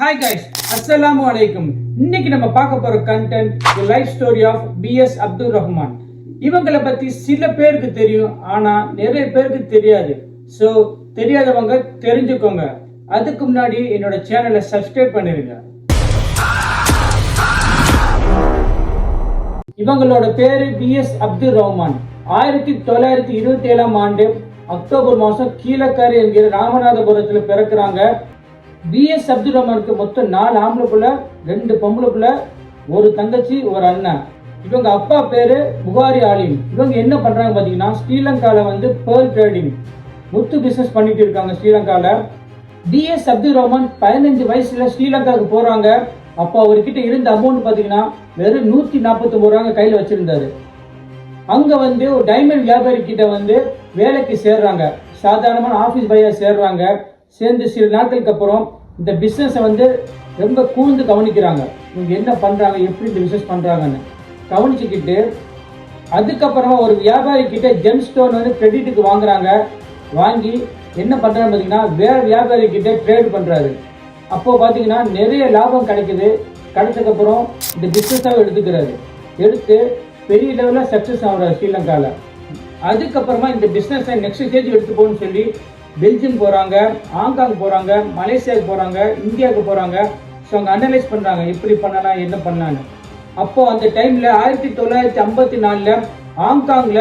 Hi guys, Assalamu alaikum. இன்னைக்கு நம்ம பார்க்க போற content the life story of BS Abdul Rahman. இவங்களை பத்தி சில பேருக்கு தெரியும், ஆனா நிறைய பேருக்கு தெரியாது. ஸோ தெரியாதவங்க தெரிஞ்சுக்கோங்க. அதுக்கு முன்னாடி என்னோட சேனலை சப்ஸ்கிரைப் பண்ணிருங்க. இவங்களோட பேரு பிஎஸ் அப்துல் ரஹ்மான். 1927 ஆண்டு அக்டோபர் மாசம் கீழக்கரை என்கிற ராமநாதபுரத்தில் பிறக்கிறாங்க. பிஎஸ் அப்துல் ரஹ்மானுக்கு மொத்தம் 4 ஆம்பளை பிள்ளை, 2 பொம்பளை பிள்ளை, ஒரு தங்கச்சி, ஒரு அண்ணன். இவங்க அப்பா பேரு புகாரி ஆலிம். இவங்க என்ன பண்றாங்க பாத்தீங்கன்னா, ஸ்ரீலங்கால பேர்ல் ட்ரேடிங், முத்து பிசினஸ் பண்ணிட்டு இருக்காங்க ஸ்ரீலங்கால. பிஎஸ் அப்துல் ரஹ்மான் 15 வயசுல ஸ்ரீலங்காவுக்கு போறாங்க. அப்போ அவர்கிட்ட இருந்த அமௌண்ட் பாத்தீங்கன்னா வெறும் 149 ரூபாங்க கையில வச்சிருந்தாரு. அங்க ஒரு டைமண்ட் வியாபாரி கிட்ட வேலைக்கு சேர்றாங்க. சாதாரணமான ஆபீஸ் பையா சேர்றாங்க. சேர்ந்து சில நாட்களுக்கு அப்புறம் இந்த பிசினஸ் ரொம்ப கூர்ந்து கவனிக்கிறாங்க. இவங்க என்ன பண்றாங்க, எப்படி இந்த பிசினஸ் பண்றாங்கன்னு கவனிச்சுக்கிட்டு, அதுக்கப்புறமா ஒரு வியாபாரி கிட்ட ஜெம் ஸ்டோன் கிரெடிட்டுக்கு வாங்குறாங்க. வாங்கி என்ன பண்றாங்க பாத்தீங்கன்னா, வேற வியாபாரி கிட்ட ட்ரேட் பண்றாரு. அப்போ பாத்தீங்கன்னா நிறைய லாபம் கிடைக்குது. கிடைச்சதுக்கு அப்புறம் இந்த பிசினஸாக எடுத்துக்கிறாரு. எடுத்து பெரிய லெவலில் சக்சஸ் ஆகுறாரு ஸ்ரீலங்கால. அதுக்கப்புறமா இந்த பிசினஸை நெக்ஸ்ட் ஸ்டேஜ் எடுத்து போகணும்னு சொல்லி பெல்ஜியம் போறாங்க, ஹாங்காங் போறாங்க, மலேசியாவுக்கு போறாங்க, இந்தியாவுக்கு போறாங்க. ஸோ அங்கே அனலைஸ் பண்றாங்க எப்படி பண்ணலாம், என்ன பண்ணலான்னு. அப்போ அந்த டைம்ல 1954 ஹாங்காங்ல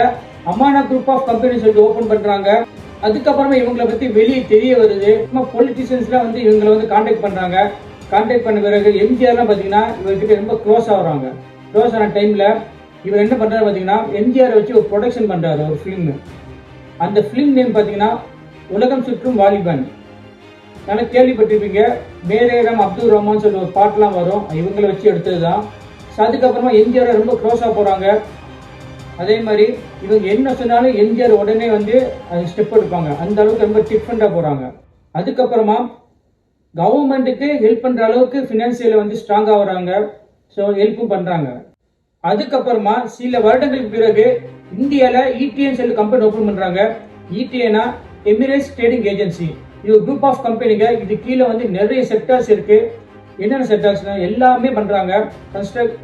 அமானா குரூப் ஆஃப் கம்பெனி சொல்லிட்டு ஓபன் பண்றாங்க. அதுக்கப்புறமா இவங்களை பத்தி வெளியே தெரிய வருது. பொலிட்டிஷியன்ஸ்லாம் இவங்களை கான்டாக்ட் பண்றாங்க. கான்டாக்ட் பண்ண பிறகு எம்ஜிஆர்லாம் பாத்தீங்கன்னா இவர்கிட்ட ரொம்ப க்ளோஸ் ஆகுறாங்க. க்ளோஸ் ஆன டைம்ல இவர் என்ன பண்றாரு பாத்தீங்கன்னா, எம்ஜிஆரை வச்சு ஒரு ப்ரொடக்ஷன் பண்றாரு, ஒரு ஃபிலிம். அந்த ஃபிலிம் நேம் பாத்தீங்கன்னா உலகம் சுற்றும் வாலிபன். நல்லா கேள்விப்பட்டிருப்பீங்க. மேரேராம் அப்துல் ரஹ்மான் சொல்லி ஒரு பாட்டுலாம் வரும், இவங்களை வச்சு எடுத்ததுதான். அதுக்கப்புறமா எம்ஜிஆர் ரொம்ப க்ளோஸா போறாங்க. அதே மாதிரி இவங்க என்ன சொன்னாலும் எம்ஜிஆர் உடனே ஸ்டெப் எடுப்பாங்க. அந்த அளவுக்கு ரொம்ப டிஃபரெண்டா போறாங்க. அதுக்கப்புறமா கவர்மெண்ட்டுக்கு ஹெல்ப் பண்ற அளவுக்கு பினான்சியல ஸ்ட்ராங்கா வராங்க. ஸோ ஹெல்ப்பும் பண்றாங்க. அதுக்கப்புறமா சில வருடங்களுக்கு பிறகு இந்தியால இடிஎன் சொல்லி கம்பெனி ஓபன் பண்றாங்க. இடிஎனா எமிரேட்ஸ் ட்ரேடிங் ஏஜென்சி. இது ஒரு குரூப் ஆஃப் கம்பெனிங்க. இது கீழே நிறைய செக்டர்ஸ் இருக்கு. என்னென்ன செக்டர்ஸ்னா எல்லாமே பண்றாங்க.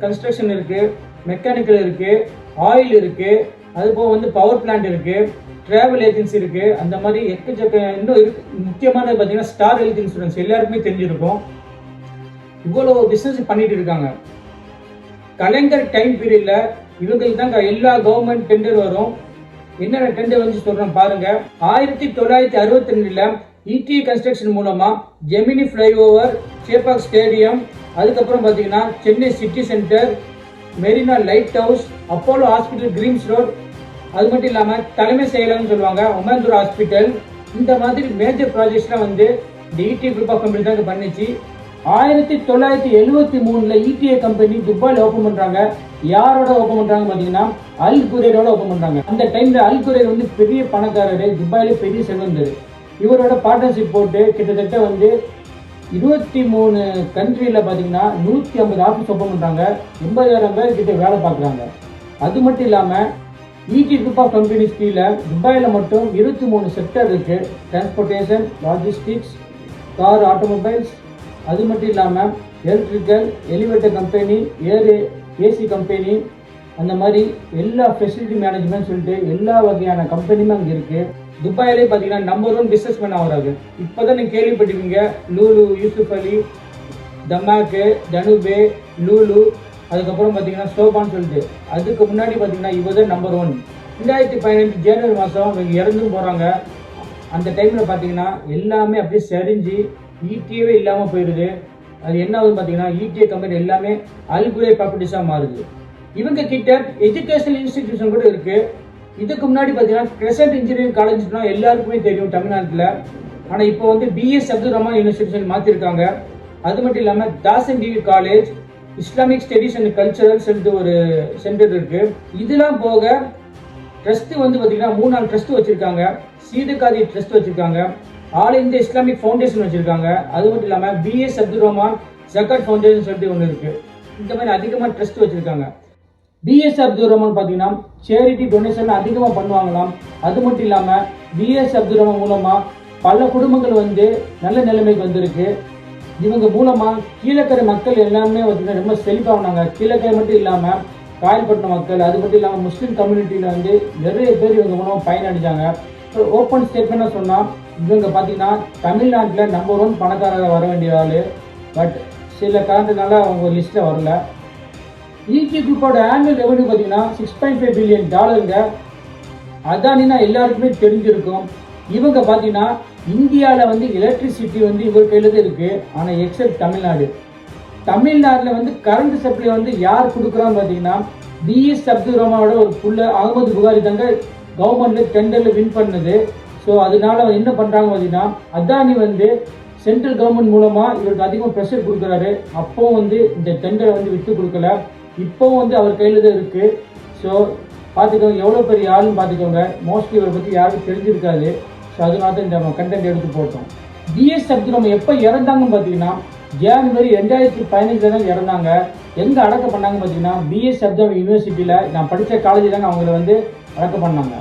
கன்ஸ்ட்ரக்ஷன் இருக்கு, மெக்கானிக்கல் இருக்கு, ஆயில் இருக்கு, அது போக பவர் பிளான்ட் இருக்கு, டிராவல் ஏஜென்சி இருக்கு. அந்த மாதிரி எக்கச்சக்க இன்னும் இருக்கு. முக்கியமானது பார்த்தீங்கன்னா ஸ்டார் ஹெல்த் இன்சூரன்ஸ் எல்லாருக்குமே தெரிஞ்சிருக்கும். இவ்வளவு பிசினஸ் பண்ணிட்டு இருக்காங்க. கலைஞர் டைம் பீரியட்ல இவங்களுக்கு தான் எல்லா கவர்மெண்ட் டெண்டர் வரும். என்னென்ன டெண்டர் சொல்றேன் பாருங்க. 1962 இடி கன்ஸ்ட்ரக்ஷன் மூலமா ஜெமினி ஃபிளைஓவர், சேப்பாக் ஸ்டேடியம், அதுக்கப்புறம் பாத்தீங்கன்னா Chennai city centre, Marina lighthouse, Apollo hospital greens road, அது மட்டும் இல்லாம தலைமை செயலகம் சொல்லுவாங்க ஒமந்தூர் ஹாஸ்பிட்டல். இந்த மாதிரி மேஜர் ப்ராஜெக்ட்ஸ்லாம் இந்த இடி குரூப் ஆஃப் கம்பெனி தான் பண்ணிச்சு. 1973 இடிஏ கம்பெனி துபாயில் ஓபன் பண்றாங்க. யாரோட ஓபன் பண்றாங்க பாத்தீங்கன்னா அல் குரேரோட ஓபன் பண்றாங்க. அந்த டைம்ல அல் குரேர் பெரிய பணக்காரரு, துபாயில பெரிய செல்வந்தர். இவரோட பார்ட்னர்ஷிப் போட்டு கிட்டத்தட்ட 23 கண்ட்ரில பாத்தீங்கன்னா 150 ஆபீஸ் ஓபன் பண்றாங்க. 80,000 பேர் கிட்ட வேலை பார்க்குறாங்க. அது மட்டும் இல்லாம இடி குரூப் ஆஃப் கம்பெனிஸ் கீழே துபாயில மட்டும் 23 செக்டர் இருக்கு. டிரான்ஸ்போர்டேஷன், லாஜிஸ்டிக்ஸ், கார், ஆட்டோமொபைல்ஸ், அது மட்டும் இல்லாமல் electrical, elevator company, AC company, அந்த மாதிரி எல்லா ஃபெசிலிட்டி மேனேஜ்மெண்ட் சொல்லிட்டு எல்லா வகையான கம்பெனியுமே அங்கே இருக்கு. துபாயிலே பார்த்தீங்கன்னா நம்பர் 1 பிஸ்னஸ் மேன் ஆகுறாரு. இப்போதான் நீங்கள் கேள்விப்பட்டிருக்கீங்க லூலு, யூசுப் அலி, தமாக்கு, தனுபே, லூலு, அதுக்கப்புறம் பார்த்தீங்கன்னா சோபான்னு சொல்லிட்டு. அதுக்கு முன்னாடி பார்த்தீங்கன்னா இவர் தான் நம்பர் 1. 2015 ஜனவரி மாதம் இவங்க இறந்தும் போகிறாங்க. அந்த டைமில் பார்த்தீங்கன்னா எல்லாமே அப்படியே சரிஞ்சு இடிஏவே இல்லாமல் போயிடுது. அது என்ன ஆகுது பார்த்தீங்கன்னா இடிஏ கம்பெனி எல்லாமே அல் குரேர் ப்ராப்பர்ட்டிஸாக மாறுது. இவங்க கிட்ட எஜுகேஷனல் இன்ஸ்டிடியூஷன் கூட இருக்கு. இதுக்கு முன்னாடி பார்த்தீங்கன்னா கிரசன்ட் இன்ஜினியரிங் காலேஜ்னா எல்லாருக்குமே தெரியும் தமிழ்நாட்டில். ஆனால் இப்போ பிஎஸ் அப்துல் ரஹ்மான் யூனிவர்சிட்டி மாற்றிருக்காங்க. அது மட்டும் இல்லாமல் Dasan TV college, Islamic studies and cultural சொல்லிட்டு ஒரு சென்டர் இருக்கு. இதெல்லாம் போக ட்ரஸ்ட் பார்த்தீங்கன்னா 3-4 ட்ரஸ்ட் வச்சிருக்காங்க. சீதுகாதி ட்ரஸ்ட் வச்சிருக்காங்க. ஆல் இந்தியா இஸ்லாமிக் ஃபவுண்டேஷன் வச்சிருக்காங்க. அது மட்டும் இல்லாமல் பிஎஸ் அப்துல் ரஹ்மான் ஜகாத் ஃபவுண்டேஷன் சொல்லிட்டு ஒன்று இருக்கு. இந்த மாதிரி அதிகமாக ட்ரஸ்ட் வச்சிருக்காங்க. பிஎஸ் அப்துல் ரஹ்மான் பார்த்தீங்கன்னா சேரிட்டி டொனேஷன் அதிகமாக பண்ணுவாங்களாம். அது மட்டும் இல்லாமல் பிஎஸ் அப்துல் ரஹ்மான் மூலமா பல குடும்பங்கள் நல்ல நிலைமைக்கு வந்திருக்கு. இவங்க மூலமா கீழக்கரை மக்கள் எல்லாமே வந்து ரொம்ப செழிப்பானாங்க. கீழக்கரை மட்டும் இல்லாம காயல்பட்டின மக்கள், அது மட்டும் இல்லாம முஸ்லீம் கம்யூனிட்டியில வந்து நிறைய பேர் இவங்க மூலமா பயனடைஞ்சாங்க. ஓப்பன் ஸ்டேட்மெண்டா சொன்னா இவங்க பாத்தீங்கன்னா தமிழ்நாட்டில் நம்பர் 1 பணக்காரராக வர வேண்டிய ஆளு. பட் சில காரணத்தினால அவங்க லிஸ்ட்ல வரல. ஈகே குரூப்போட ஆனுவல் ரெவன்யூ பார்த்தீங்கன்னா $6.5 பில்லியன். அதானினா எல்லாருக்குமே தெரிஞ்சிருக்கும். இவங்க பார்த்தீங்கன்னா இந்தியாவில் வந்து எலக்ட்ரிசிட்டி வந்து இவர் கையில் தான் இருக்கு. ஆனால் எக்ஸப்ட் தமிழ்நாடு. தமிழ்நாட்டில் வந்து கரண்ட் சப்ளை வந்து யார் கொடுக்குறான்னு பார்த்தீங்கன்னா பிஎஸ் அப்துல் ரஹ்மானோட ஒரு புள்ள அகமது புகாரி தாங்க கவர்மெண்ட்ல டெண்டரில் வின் பண்ணது. ஸோ அதனால என்ன பண்ணுறாங்க பார்த்தீங்கன்னா அதானி வந்து சென்ட்ரல் கவர்மெண்ட் மூலமாக இவருக்கு அதிகமாக ப்ரெஷர் கொடுக்குறாரு. அப்போவும் வந்து இந்த டெண்டரை வந்து விட்டு கொடுக்கல. இப்போவும் வந்து அவர் கையில் தான் இருக்குது. ஸோ பார்த்துக்கோங்க எவ்வளோ பெரிய ஆளுன்னு பார்த்துக்கோங்க. மோஸ்ட்லி இவரை பற்றி யாருக்கும் தெரிஞ்சிருக்காது. ஸோ அதனால தான் இந்த கண்டென்ட் எடுத்து போட்டோம். பிஎஸ் அப்துல் ரஹ்மான் எப்போ இறந்தாங்கன்னு பார்த்தீங்கன்னா ஜனவரி 2015 தான் இறந்தாங்க. எங்கே அடக்கம் பண்ணாங்க பார்த்தீங்கன்னா பிஎஸ் அப்துல் ரஹ்மான் யூனிவர்சிட்டியில் நான் படித்த காலேஜில் தாங்க அவங்கள வந்து அடக்கம் பண்ணாங்க.